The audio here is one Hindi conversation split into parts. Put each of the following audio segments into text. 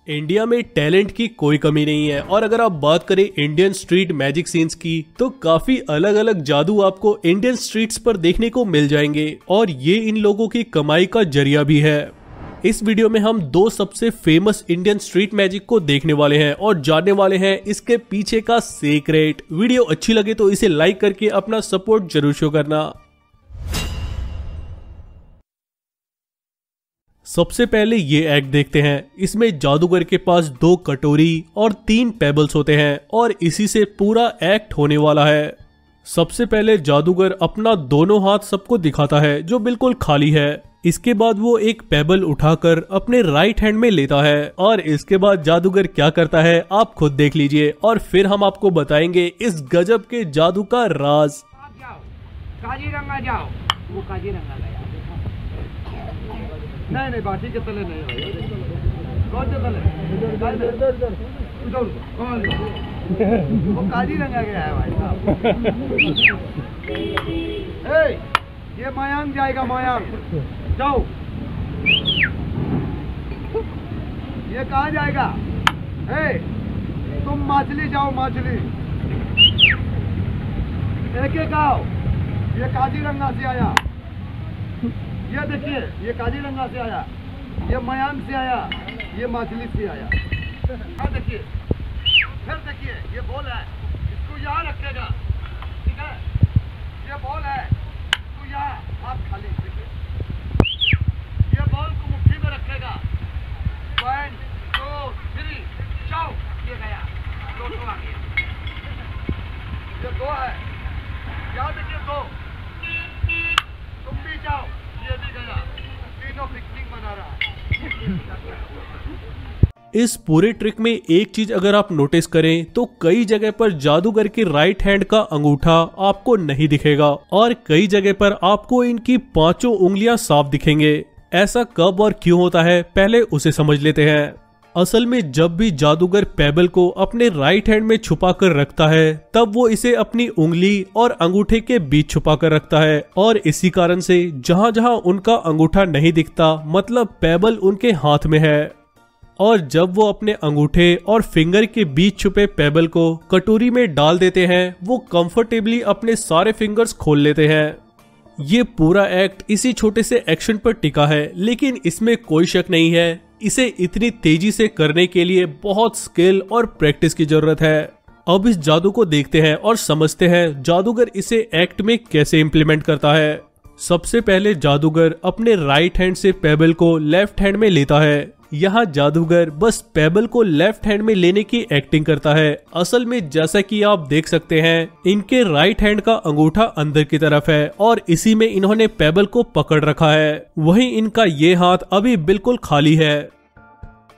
इंडिया में टैलेंट की कोई कमी नहीं है और अगर आप बात करें इंडियन स्ट्रीट मैजिक सीन्स की तो काफी अलग अलग जादू आपको इंडियन स्ट्रीट्स पर देखने को मिल जाएंगे और ये इन लोगों की कमाई का जरिया भी है। इस वीडियो में हम दो सबसे फेमस इंडियन स्ट्रीट मैजिक को देखने वाले हैं और जानने वाले हैं इसके पीछे का सीक्रेट। वीडियो अच्छी लगे तो इसे लाइक करके अपना सपोर्ट जरूर शो करना। सबसे पहले ये एक्ट देखते हैं। इसमें जादूगर के पास 2 कटोरी और 3 पेबल्स होते हैं और इसी से पूरा एक्ट होने वाला है। सबसे पहले जादूगर अपना दोनों हाथ सबको दिखाता है जो बिल्कुल खाली है। इसके बाद वो एक पेबल उठाकर अपने राइट हैंड में लेता है और इसके बाद जादूगर क्या करता है आप खुद देख लीजिए और फिर हम आपको बताएंगे इस गजब के जादू का राज। काजीरंगा जाओ, वो काजीरंगा गया। नहीं बाटी के तले नहीं कौन से तले कौन वो काजीरंगा गया है भाई साहब। ये मयांक जाएगा, मयांक जाओ। ये कहाँ जाएगा? तुम मछली जाओ, मछली एक आओ। ये काजीरंगा से आया, ये देखिए ये काजीरंगा से आया, ये मयांक से आया, ये मछली से आया। हाँ देखिए, फिर देखिए ये बॉल है, इसको यहाँ रखेगा, ठीक है? ये बॉल है, इसको यहाँ हाथ खाली, देखिए ये बॉल को मुट्ठी में रखेगा। 1 2 3 जाओ, ये गया, 2 आ गया। ये 2 है, यहाँ देखिए 2, तुम भी जाओ, ये भी गया, तीनों पिकनिक मना रहा है। इस पूरे ट्रिक में एक चीज अगर आप नोटिस करें तो कई जगह पर जादूगर के राइट हैंड का अंगूठा आपको नहीं दिखेगा और कई जगह पर आपको इनकी 5 उंगलियां साफ दिखेंगे। ऐसा कब और क्यों होता है पहले उसे समझ लेते हैं। असल में जब भी जादूगर पेबल को अपने राइट हैंड में छुपा कर रखता है तब वो इसे अपनी उंगली और अंगूठे के बीच छुपा कर रखता है और इसी कारण से जहां जहां उनका अंगूठा नहीं दिखता मतलब पेबल उनके हाथ में है। और जब वो अपने अंगूठे और फिंगर के बीच छुपे पेबल को कटोरी में डाल देते हैं वो कंफर्टेबली अपने सारे फिंगर्स खोल लेते हैं। ये पूरा एक्ट इसी छोटे से एक्शन पर टिका है, लेकिन इसमें कोई शक नहीं है इसे इतनी तेजी से करने के लिए बहुत स्किल और प्रैक्टिस की जरूरत है। अब इस जादू को देखते हैं और समझते हैं जादूगर इसे एक्ट में कैसे इम्प्लीमेंट करता है। सबसे पहले जादूगर अपने राइट हैंड से पेबल को लेफ्ट हैंड में लेता है। यहाँ जादूगर बस पेबल को लेफ्ट हैंड में लेने की एक्टिंग करता है। असल में जैसा कि आप देख सकते हैं इनके राइट हैंड का अंगूठा अंदर की तरफ है और इसी में इन्होंने पेबल को पकड़ रखा है, वहीं इनका ये हाथ अभी बिल्कुल खाली है।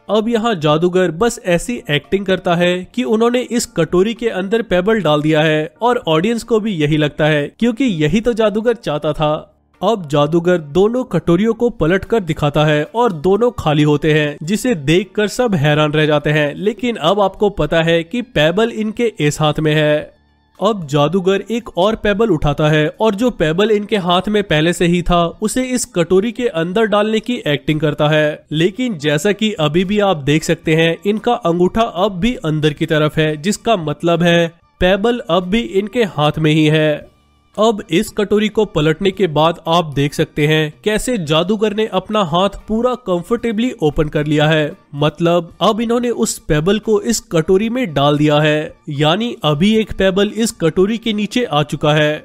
अब यहाँ जादूगर बस ऐसी एक्टिंग करता है कि उन्होंने इस कटोरी के अंदर पेबल डाल दिया है और ऑडियंस को भी यही लगता है क्योंकि यही तो जादूगर चाहता था। अब जादूगर दोनों कटोरियों को पलट कर दिखाता है और दोनों खाली होते हैं जिसे देखकर सब हैरान रह जाते हैं, लेकिन अब आपको पता है कि पेबल इनके इस हाथ में है। अब जादूगर एक और पेबल उठाता है और जो पेबल इनके हाथ में पहले से ही था उसे इस कटोरी के अंदर डालने की एक्टिंग करता है, लेकिन जैसा कि अभी भी आप देख सकते हैं इनका अंगूठा अब भी अंदर की तरफ है जिसका मतलब है पेबल अब भी इनके हाथ में ही है। अब इस कटोरी को पलटने के बाद आप देख सकते हैं कैसे जादूगर ने अपना हाथ पूरा कंफर्टेबली ओपन कर लिया है, मतलब अब इन्होंने उस पेबल को इस कटोरी में डाल दिया है, यानी अभी एक पेबल इस कटोरी के नीचे आ चुका है।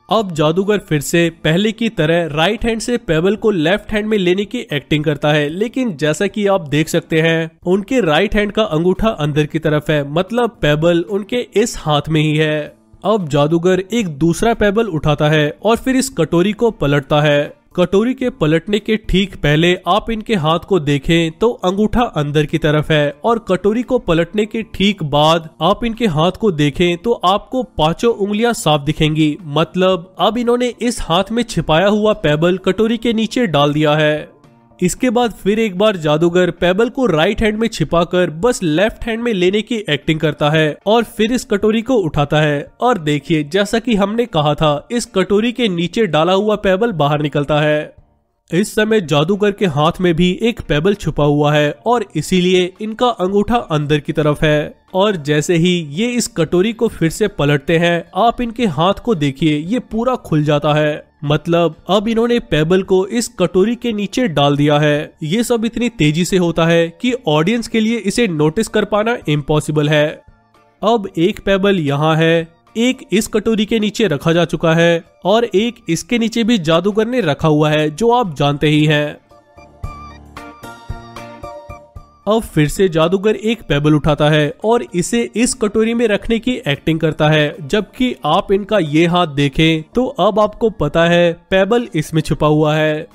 अब जादूगर फिर से पहले की तरह राइट हैंड से पेबल को लेफ्ट हैंड में लेने की एक्टिंग करता है, लेकिन जैसा कि आप देख सकते हैं उनके राइट हैंड का अंगूठा अंदर की तरफ है, मतलब पेबल उनके इस हाथ में ही है। अब जादूगर एक दूसरा पेबल उठाता है और फिर इस कटोरी को पलटता है। कटोरी के पलटने के ठीक पहले आप इनके हाथ को देखें तो अंगूठा अंदर की तरफ है और कटोरी को पलटने के ठीक बाद आप इनके हाथ को देखें तो आपको 5 उंगलियां साफ दिखेंगी, मतलब अब इन्होंने इस हाथ में छिपाया हुआ पेबल कटोरी के नीचे डाल दिया है। इसके बाद फिर एक बार जादूगर पेबल को राइट हैंड में छिपाकर बस लेफ्ट हैंड में लेने की एक्टिंग करता है और फिर इस कटोरी को उठाता है और देखिए जैसा कि हमने कहा था इस कटोरी के नीचे डाला हुआ पेबल बाहर निकलता है। इस समय जादूगर के हाथ में भी एक पेबल छुपा हुआ है और इसीलिए इनका अंगूठा अंदर की तरफ है। और जैसे ही ये इस कटोरी को फिर से पलटते हैं, आप इनके हाथ को देखिए, ये पूरा खुल जाता है। मतलब अब इन्होंने पेबल को इस कटोरी के नीचे डाल दिया है। ये सब इतनी तेजी से होता है कि ऑडियंस के लिए इसे नोटिस कर पाना इम्पॉसिबल है। अब एक पेबल यहाँ है, एक इस कटोरी के नीचे रखा जा चुका है और एक इसके नीचे भी जादूगर ने रखा हुआ है, जो आप जानते ही हैं। अब फिर से जादूगर एक पेबल उठाता है और इसे इस कटोरी में रखने की एक्टिंग करता है, जबकि आप इनका ये हाथ देखें तो अब आपको पता है पेबल इसमें छुपा हुआ है।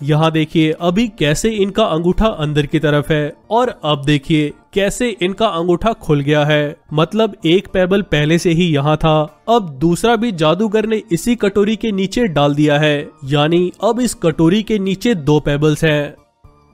यहाँ देखिए अभी कैसे इनका अंगूठा अंदर की तरफ है और अब देखिए कैसे इनका अंगूठा खुल गया है। मतलब एक पेबल पहले से ही यहाँ था, अब दूसरा भी जादूगर ने इसी कटोरी के नीचे डाल दिया है, यानी अब इस कटोरी के नीचे 2 पेबल्स हैं।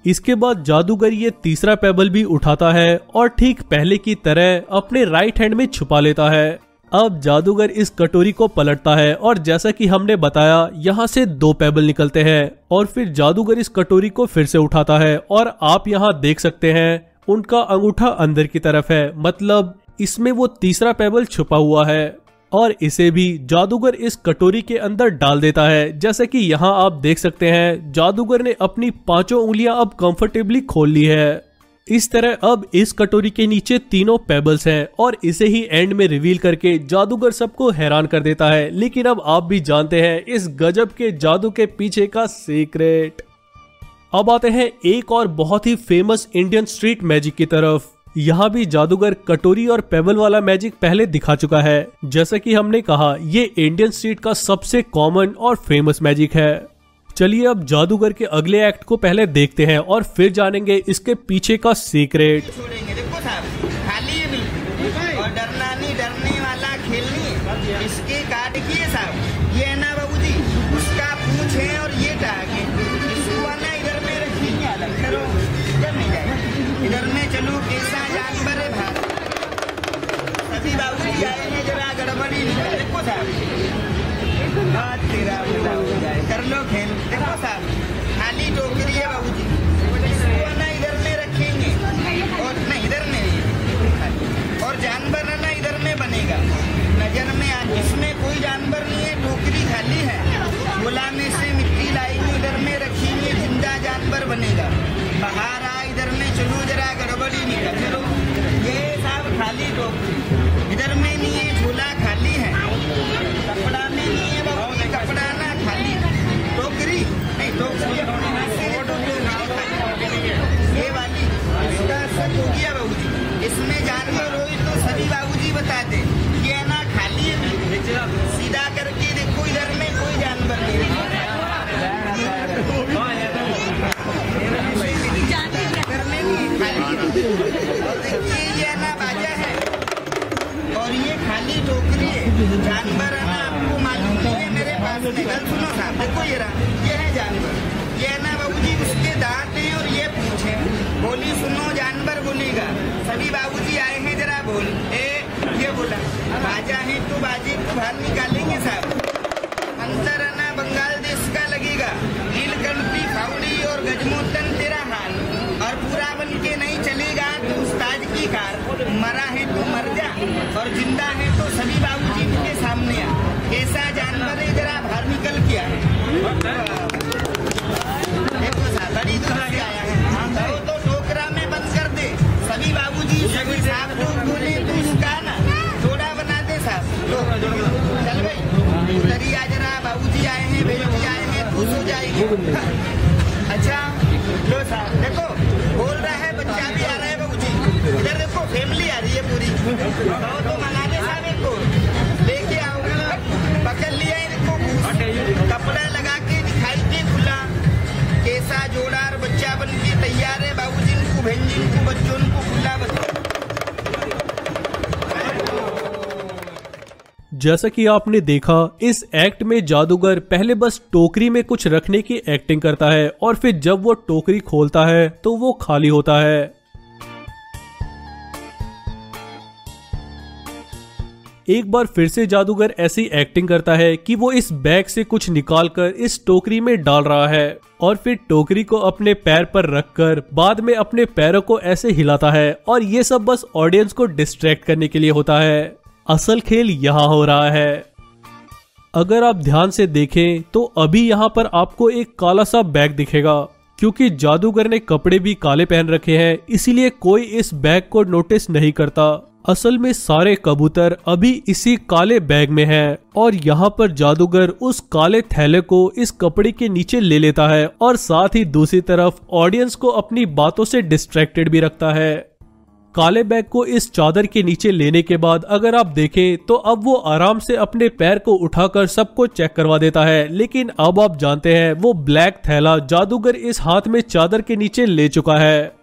इसके बाद जादूगर ये तीसरा पेबल भी उठाता है और ठीक पहले की तरह अपने राइट हैंड में छुपा लेता है। अब जादूगर इस कटोरी को पलटता है और जैसा कि हमने बताया यहाँ से 2 पेबल निकलते हैं और फिर जादूगर इस कटोरी को फिर से उठाता है और आप यहाँ देख सकते हैं उनका अंगूठा अंदर की तरफ है। मतलब इसमें वो तीसरा पेबल छुपा हुआ है और इसे भी जादूगर इस कटोरी के अंदर डाल देता है। जैसे कि यहाँ आप देख सकते हैं जादूगर ने अपनी 5 उंगलियां अब कंफर्टेबली खोल ली है। इस तरह अब इस कटोरी के नीचे 3 पेबल्स हैं और इसे ही एंड में रिवील करके जादूगर सबको हैरान कर देता है। लेकिन अब आप भी जानते हैं इस गजब के जादू के पीछे का सीक्रेट। अब आते हैं एक और बहुत ही फेमस इंडियन स्ट्रीट मैजिक की तरफ। यहाँ भी जादूगर कटोरी और पेबल वाला मैजिक पहले दिखा चुका है। जैसा कि हमने कहा ये इंडियन स्ट्रीट का सबसे कॉमन और फेमस मैजिक है। चलिए अब जादूगर के अगले एक्ट को पहले देखते हैं और फिर जानेंगे इसके पीछे का सीक्रेट। देखो साहब खाली है बिल्कुल और डरना नहीं, डरने वाला खेल नहीं। इसके काट किए साहब, ये है ना बाबूजी, उसका पूंछ है और ये टांग है। इसको आना इधर में रखिए, अलग करो, इधर नहीं जाए, इधर में चलो। कैसा जानवर है भारत, सभी बाबूजी आए हैं, जरा गड़बड़ी नहीं। देखो साहब बात तेरा कर लो खेल। देखो साहब खाली टोकरी है बाबूजी, इसको ना इधर में रखेंगे और नहीं इधर में नहीं, और जानवर ना इधर में बनेगा, नजर में आ। इसमें कोई जानवर नहीं है, टोकरी खाली है। गोला में से मिट्टी लाएंगे, इधर में रखेंगे, जिंदा जानवर बनेगा। बाहर आ, इधर में चलो, जरा गड़बड़ी नहीं कर। चलो ये साहब खाली टोकरी, इधर में नहीं है, झोला खाली है, कपड़ा में नहीं है बाबू, कपड़ा ना खाली, टोकरी नहीं, टोकरी ये वाली, इसका सब हो गया बाबूजी। इसमें जानवर हो तो सभी बाबूजी बता दे, ये ना खाली है। सीधा करके देखो, इधर में कोई जानवर नहीं है। और देखिए ये ना बाजा है और ये खाली टोकरी है। जानवर है ना, आपको मालूम नहीं है मेरे पास में। गल सुनो साहब, देखो ये रहा, ये है जानवर, ये है ना बाबूजी, उसके दांत हैं और ये पूंछ है। बोली सुनो, जानवर बोलेगा। सभी बाबूजी आए हैं, जरा बोल। ये बोला बाजा है तो बाजे को बाहर निकालेंगे साहब। अंतर है ना बंगाल देश का लगेगा, नीलकंठी फाउड़ी और गजमोतन तेरा हाल, और पूरा बन के नहीं चलेगा तो उस्ताद की कार। मरा है तो मर जा और जिंदा है तो सभी बाबूजी के सामने आ। कैसा जानवर है, जरा बाहर निकल के आए। देखो साहब बड़ी दूर से आया है, तो टोकरा में बंद कर दे। सभी बाबूजी सभी साहब लोग बोले तो इसका ना जोड़ा बना दे साहब। चल भाई इधर आ, जरा बाबूजी आए हैं, बेटी आए हैं, खुश हो जाएगी। अच्छा लो साहब, देखो बोल रहा है, बच्चा भी आ रहा है बाबूजी। इधर देखो फैमिली आ रही है पूरी, तो मंगा दे साहब, एक को लेके आओ। पकड़ लिया इनको, कपड़ा लगा के दिखाई दे खुला। कैसा जोड़ा और बच्चा बन के तैयार है बाबूजी। इनको भेंजी, इनको बच्चों को खुला बच्चा। जैसा कि आपने देखा इस एक्ट में जादूगर पहले बस टोकरी में कुछ रखने की एक्टिंग करता है और फिर जब वो टोकरी खोलता है तो वो खाली होता है। एक बार फिर से जादूगर ऐसी एक्टिंग करता है कि वो इस बैग से कुछ निकालकर इस टोकरी में डाल रहा है और फिर टोकरी को अपने पैर पर रखकर बाद में अपने पैरों को ऐसे हिलाता है और ये सब बस ऑडियंस को डिस्ट्रैक्ट करने के लिए होता है। असल खेल यहाँ हो रहा है। अगर आप ध्यान से देखें तो अभी यहाँ पर आपको एक काला सा बैग दिखेगा, क्योंकि जादूगर ने कपड़े भी काले पहन रखे हैं, इसीलिए कोई इस बैग को नोटिस नहीं करता। असल में सारे कबूतर अभी इसी काले बैग में हैं और यहाँ पर जादूगर उस काले थैले को इस कपड़े के नीचे ले लेता है और साथ ही दूसरी तरफ ऑडियंस को अपनी बातों से डिस्ट्रैक्टेड भी रखता है। काले बैग को इस चादर के नीचे लेने के बाद अगर आप देखें तो अब वो आराम से अपने पैर को उठाकर सबको चेक करवा देता है, लेकिन अब आप जानते हैं वो ब्लैक थैला जादूगर इस हाथ में चादर के नीचे ले चुका है।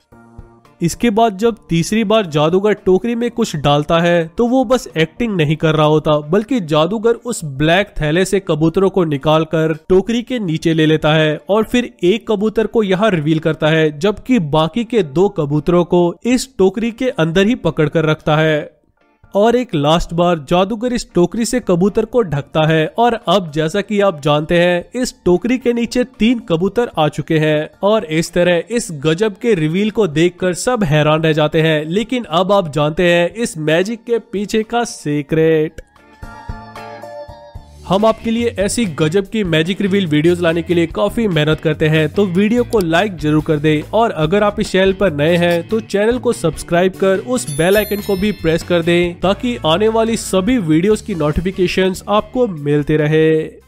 इसके बाद जब तीसरी बार जादूगर टोकरी में कुछ डालता है तो वो बस एक्टिंग नहीं कर रहा होता, बल्कि जादूगर उस ब्लैक थैले से कबूतरों को निकालकर टोकरी के नीचे ले लेता है और फिर एक कबूतर को यहाँ रिवील करता है, जबकि बाकी के 2 कबूतरों को इस टोकरी के अंदर ही पकड़ कर रखता है। और एक लास्ट बार जादूगर इस टोकरी से कबूतर को ढकता है और अब जैसा कि आप जानते हैं इस टोकरी के नीचे 3 कबूतर आ चुके हैं और इस तरह इस गजब के रिवील को देखकर सब हैरान रह जाते हैं। लेकिन अब आप जानते हैं इस मैजिक के पीछे का सीक्रेट। हम आपके लिए ऐसी गजब की मैजिक रिवील वीडियोस लाने के लिए काफी मेहनत करते हैं, तो वीडियो को लाइक जरूर कर दें और अगर आप इस चैनल पर नए हैं तो चैनल को सब्सक्राइब कर उस बेल आइकन को भी प्रेस कर दें ताकि आने वाली सभी वीडियोस की नोटिफिकेशंस आपको मिलते रहे।